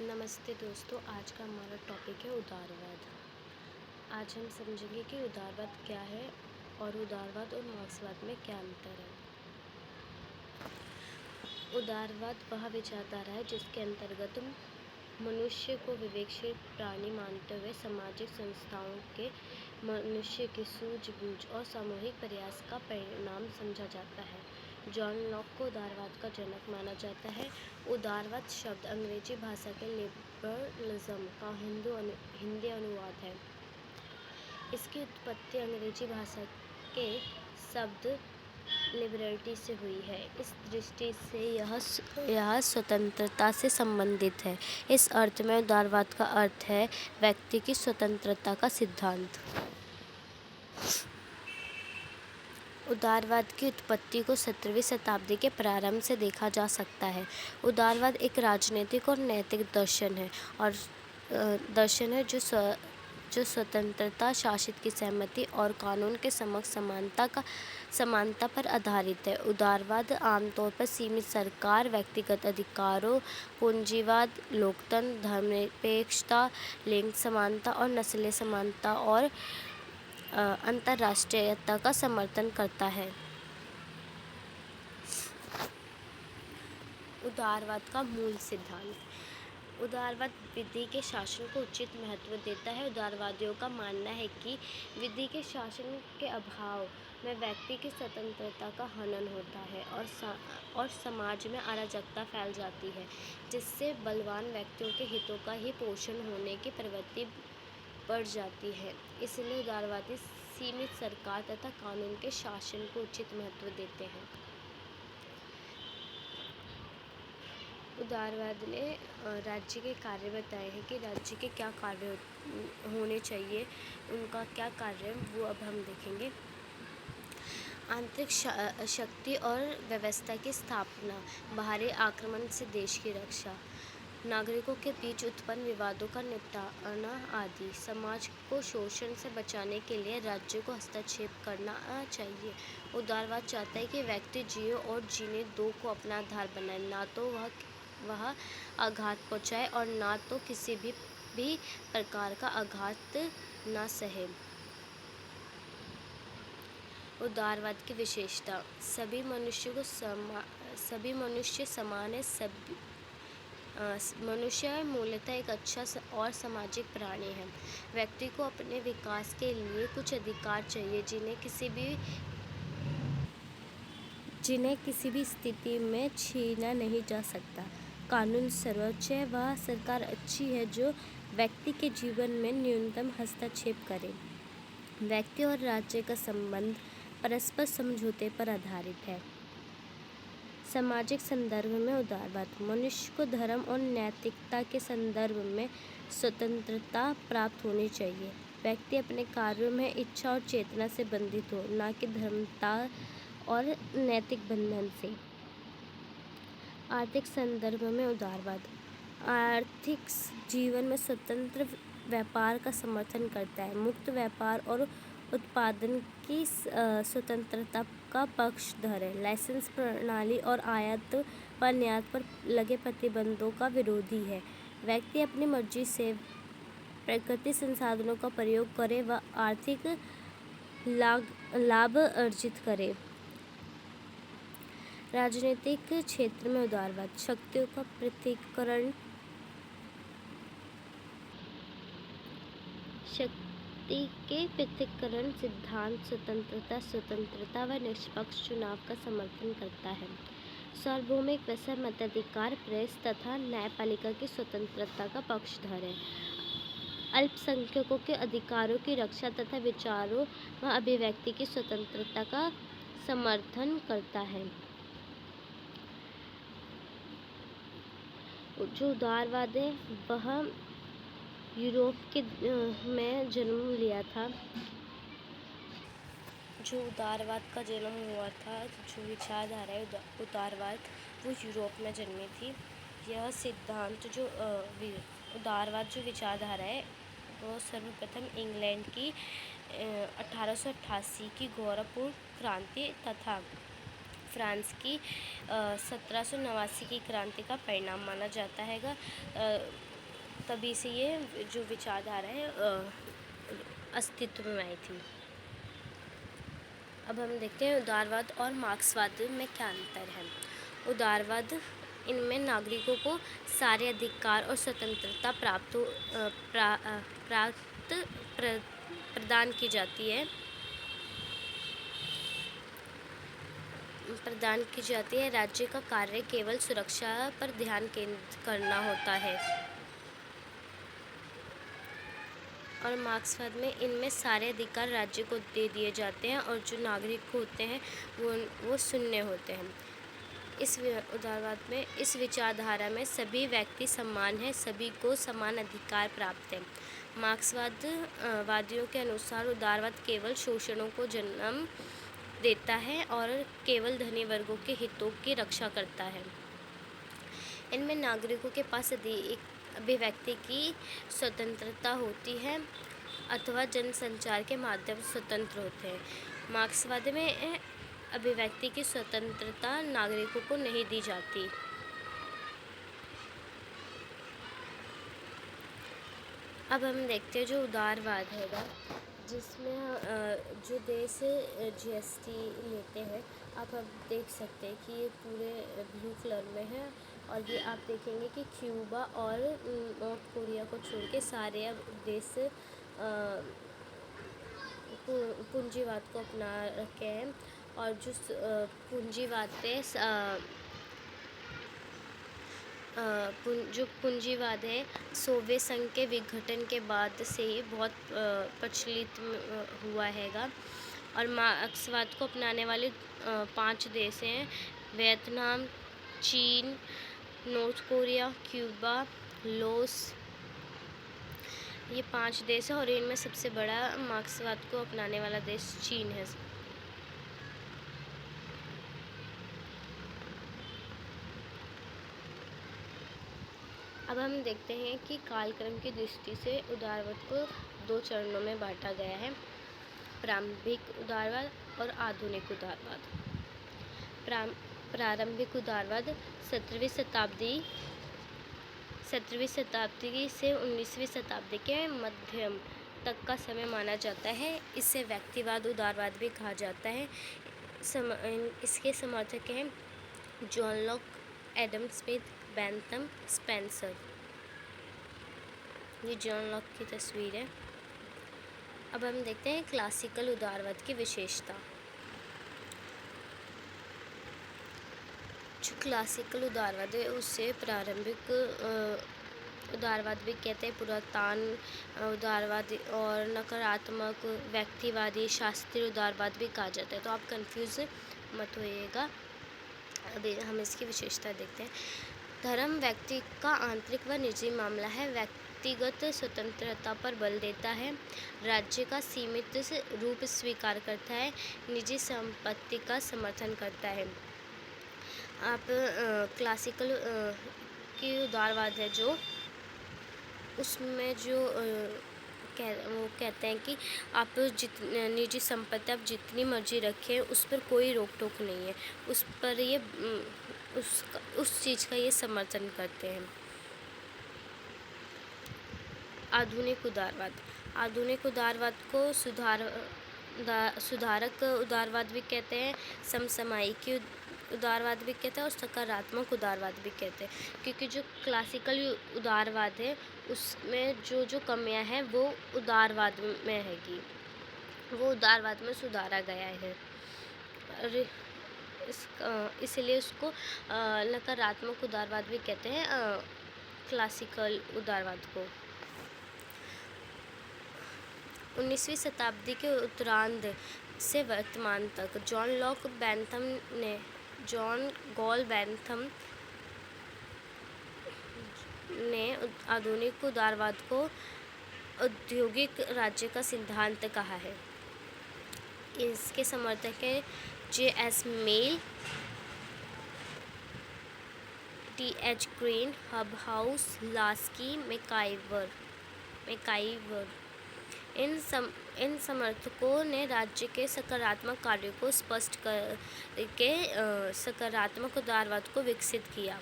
नमस्ते दोस्तों, आज का हमारा टॉपिक है उदारवाद। आज हम समझेंगे कि उदारवाद क्या है और उदारवाद और मार्क्सवाद में क्या अंतर है। उदारवाद वह विचारधारा है जिसके अंतर्गत मनुष्य को विवेकशील प्राणी मानते हुए सामाजिक संस्थाओं के मनुष्य की सूझबूझ और सामूहिक प्रयास का परिणाम समझा जाता है। जॉन लॉक को उदारवाद का जनक माना जाता है। उदारवाद शब्द अंग्रेजी भाषा के लिबरलिज्म का हिंदी अनुवाद है। इसकी उत्पत्ति अंग्रेजी भाषा के शब्द लिबर्टी से हुई है। इस दृष्टि से यह स्वतंत्रता से संबंधित है। इस अर्थ में उदारवाद का अर्थ है व्यक्ति की स्वतंत्रता का सिद्धांत। उदारवाद की उत्पत्ति को 17वीं शताब्दी के प्रारंभ से देखा जा सकता है। उदारवाद एक राजनीतिक और नैतिक दर्शन है जो स्वतंत्रता, शासित की सहमति और कानून के समक्ष समानता पर आधारित है। उदारवाद आमतौर पर सीमित सरकार, व्यक्तिगत अधिकारों, पूंजीवाद, लोकतंत्र, धर्मनिरपेक्षता, लिंग समानता और नस्लीय समानता और अंतर्राष्ट्रीयता का समर्थन करता है। उदारवाद का मूल सिद्धांत। उदारवाद विधि के शासन को उचित महत्व देता है। उदारवादियों का मानना है कि विधि के शासन के अभाव में व्यक्ति की स्वतंत्रता का हनन होता है और समाज में अराजकता फैल जाती है, जिससे बलवान व्यक्तियों के हितों का ही पोषण होने की प्रवृत्ति बढ़ जाती है। इसलिए उदारवादी सीमित सरकार तथा कानून के शासन को उचित महत्व देते हैं। उदारवाद ने राज्य के कार्य बताए हैं कि राज्य के क्या कार्य होने चाहिए, उनका क्या कार्य है, वो अब हम देखेंगे। आंतरिक शक्ति और व्यवस्था की स्थापना, बाहरी आक्रमण से देश की रक्षा, नागरिकों के बीच उत्पन्न विवादों का निपटाना आदि। समाज को शोषण से बचाने के लिए राज्य को हस्तक्षेप करना चाहिए। उदारवाद चाहता है कि व्यक्ति जिए और जीने दो को अपना आधार बनाए, ना तो वह आघात पहुँचाए और ना तो किसी भी प्रकार का आघात ना सहे। उदारवाद की विशेषता, सभी मनुष्य समान है। मनुष्य मूलतः एक अच्छा और सामाजिक प्राणी है। व्यक्ति को अपने विकास के लिए कुछ अधिकार चाहिए जिन्हें किसी भी स्थिति में छीना नहीं जा सकता। कानून सर्वोच्च है। वह सरकार अच्छी है जो व्यक्ति के जीवन में न्यूनतम हस्तक्षेप करे। व्यक्ति और राज्य का संबंध परस्पर समझौते पर आधारित है। सामाजिक संदर्भ में उदारवाद, मनुष्य को धर्म और नैतिकता के संदर्भ में स्वतंत्रता प्राप्त होनी चाहिए। व्यक्ति अपने कार्यों में इच्छा और चेतना से बंधित हो, न कि धर्मता और नैतिक बंधन से। आर्थिक संदर्भ में उदारवाद आर्थिक जीवन में स्वतंत्र व्यापार का समर्थन करता है। मुक्त व्यापार और उत्पादन की स्वतंत्रता का पक्षधर है। लाइसेंस प्रणाली और आयात व निर्यात पर लगे प्रतिबंधों का विरोधी है। व्यक्ति अपनी मर्जी से प्राकृतिक संसाधनों का प्रयोग करे व आर्थिक लाभ अर्जित करे। राजनीतिक क्षेत्र में उदारवाद शक्तियों का पृथक्करण, शक्ति के पृथक्करण सिद्धांत स्वतंत्रता व निष्पक्ष चुनाव का समर्थन करता है। सार्वभौमिक व मताधिकार, प्रेस तथा न्यायपालिका की स्वतंत्रता का पक्षधर है। अल्पसंख्यकों के अधिकारों की रक्षा तथा विचारों व अभिव्यक्ति की स्वतंत्रता का समर्थन करता है। जो उदारवाद है वह यूरोप में जन्म लिया था। जो उदारवाद का जन्म हुआ था, जो विचारधारा है उदारवाद, वो यूरोप में जन्मी थी। यह सिद्धांत उदारवाद जो विचारधारा है वो सर्वप्रथम इंग्लैंड की 1888 की गौरवपूर्ण क्रांति तथा फ्रांस की 1789 की क्रांति का परिणाम माना जाता हैगा। तभी से ये जो विचारधारा है अस्तित्व में आई थी। अब हम देखते हैं उदारवाद और मार्क्सवाद में क्या अंतर है। उदारवाद, इनमें नागरिकों को सारे अधिकार और स्वतंत्रता प्रदान की जाती है। राज्य का कार्य केवल सुरक्षा पर ध्यान केंद्रित करना होता है। और मार्क्सवाद में इनमें सारे अधिकार राज्य को दे दिए जाते हैं और जो नागरिक होते हैं वो शून्य होते हैं। इस उदारवाद में, इस विचारधारा में सभी व्यक्ति समान हैं, सभी को समान अधिकार प्राप्त है। मार्क्सवाद वादियों के अनुसार उदारवाद केवल शोषणों को जन्म देता है और केवल धनी वर्गों के हितों की रक्षा करता है। इनमें नागरिकों के पास अभिव्यक्ति की स्वतंत्रता होती है अथवा जनसंचार के माध्यम से स्वतंत्र होते हैं। मार्क्सवाद में अभिव्यक्ति की स्वतंत्रता नागरिकों को नहीं दी जाती। अब हम देखते हैं जो उदारवाद हैगा, जिसमें जो देश GST लेते हैं। आप अब देख सकते हैं कि ये पूरे ब्लू कलर में है और ये आप देखेंगे कि क्यूबा और नॉर्थ कोरिया को छोड़ के सारे अब देश पूंजीवाद को अपना रखे हैं। और जो पूंजीवाद है जो पूंजीवाद है सोवियत संघ के विघटन के बाद से ही बहुत प्रचलित हुआ हैगा। और मार्क्सवाद को अपनाने वाले 5 देश हैं: वियतनाम, चीन, नॉर्थ कोरिया, क्यूबा, लाओस। ये 5 देश हैं और इनमें सबसे बड़ा मार्क्सवाद को अपनाने वाला देश चीन है। अब हम देखते हैं कि कालक्रम की दृष्टि से उदारवाद को 2 चरणों में बांटा गया है: प्रारंभिक उदारवाद और आधुनिक उदारवाद। प्रारंभिक उदारवाद 17वीं शताब्दी से 19वीं शताब्दी के मध्यम तक का समय माना जाता है। इसे व्यक्तिवाद उदारवाद भी कहा जाता है। इसके समर्थक हैं John Locke, Adam Smith, Bentham, Spencer. ये जॉन लॉक की तस्वीर है। अब हम देखते हैं क्लासिकल उदारवाद की विशेषता। जो क्लासिकल उदारवाद है उससे प्रारंभिक उदारवाद भी कहते हैं, पुरातन उदारवाद और नकारात्मक व्यक्तिवादी शास्त्रीय उदारवाद भी कहा जाता है। तो आप कंफ्यूज मत होइएगा। अभी हम इसकी विशेषता देखते हैं। धर्म व्यक्ति का आंतरिक व निजी मामला है, व्यक्तिगत स्वतंत्रता पर बल देता है, राज्य का सीमित रूप स्वीकार करता है, निजी संपत्ति का समर्थन करता है। आप क्लासिकल की उदारवाद है जो उसमें जो वो कहते हैं कि आप निजी संपत्ति आप जितनी मर्जी रखें, उस पर कोई रोक टोक नहीं है, उस पर ये उस चीज़ का ये समर्थन करते हैं। आधुनिक उदारवाद को सुधारक उदारवाद भी कहते हैं, समसामयिक उदारवाद भी कहते हैं और सकारात्मक उदारवाद भी कहते हैं। क्योंकि जो क्लासिकल उदारवाद है उसमें जो कमियां हैं वो उदारवाद में हैगी, वो उदारवाद में सुधारा गया है। इसलिए उसको नकारात्मक उदारवाद भी कहते हैं, क्लासिकल उदारवाद को। 19वीं शताब्दी के उत्तरार्ध से वर्तमान तक जॉन गॉल बेंथम ने आधुनिक उदारवाद को औद्योगिक राज्य का सिद्धांत कहा है। इसके समर्थक हैं J.S. Mill, T.H. Green, Hobhouse, Laski, MacIver. इन समर्थकों ने राज्य के सकारात्मक कार्यों को स्पष्ट करके सकारात्मक उदारवाद को विकसित किया।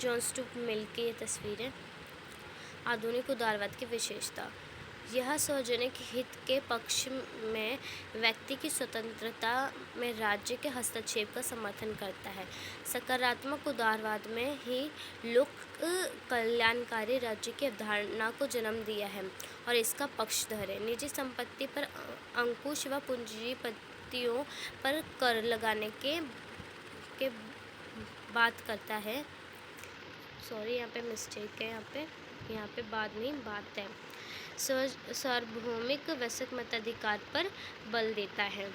जॉन स्टुअर्ट मिल की ये तस्वीरें। आधुनिक उदारवाद की विशेषता। यह सार्वजनिक हित के पक्ष में व्यक्ति की स्वतंत्रता में राज्य के हस्तक्षेप का समर्थन करता है। सकारात्मक उदारवाद में ही लोक कल्याणकारी राज्य की अवधारणा को जन्म दिया है और इसका पक्षधर है। निजी संपत्ति पर अंकुश व पूंजीपतियों पर कर लगाने के बात करता है। सॉरी, यहाँ पे मिस्टेक है, यहाँ पे बाद नहीं बात है। सार्वभौमिक वयस्क मताधिकार पर बल देता है।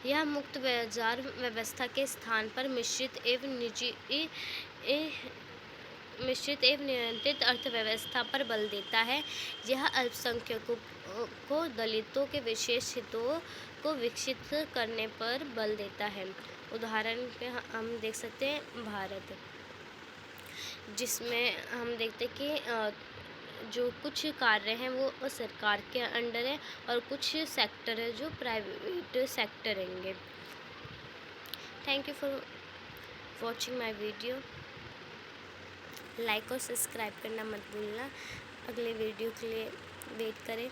यह मुक्त बाजार व्यवस्था के स्थान पर मिश्रित एवं नियंत्रित अर्थव्यवस्था पर बल देता है। यह अल्पसंख्यकों को दलितों के विशेष हितों को विकसित करने पर बल देता है। उदाहरण पे हम देख सकते हैं भारत, जिसमें हम देखते हैं कि जो कुछ कार्य हैं वो सरकार के अंडर है और कुछ सेक्टर है जो प्राइवेट सेक्टर रहेंगे। Thank you for watching my video. Like और सब्सक्राइब करना मत भूलना। अगले वीडियो के लिए वेट करें।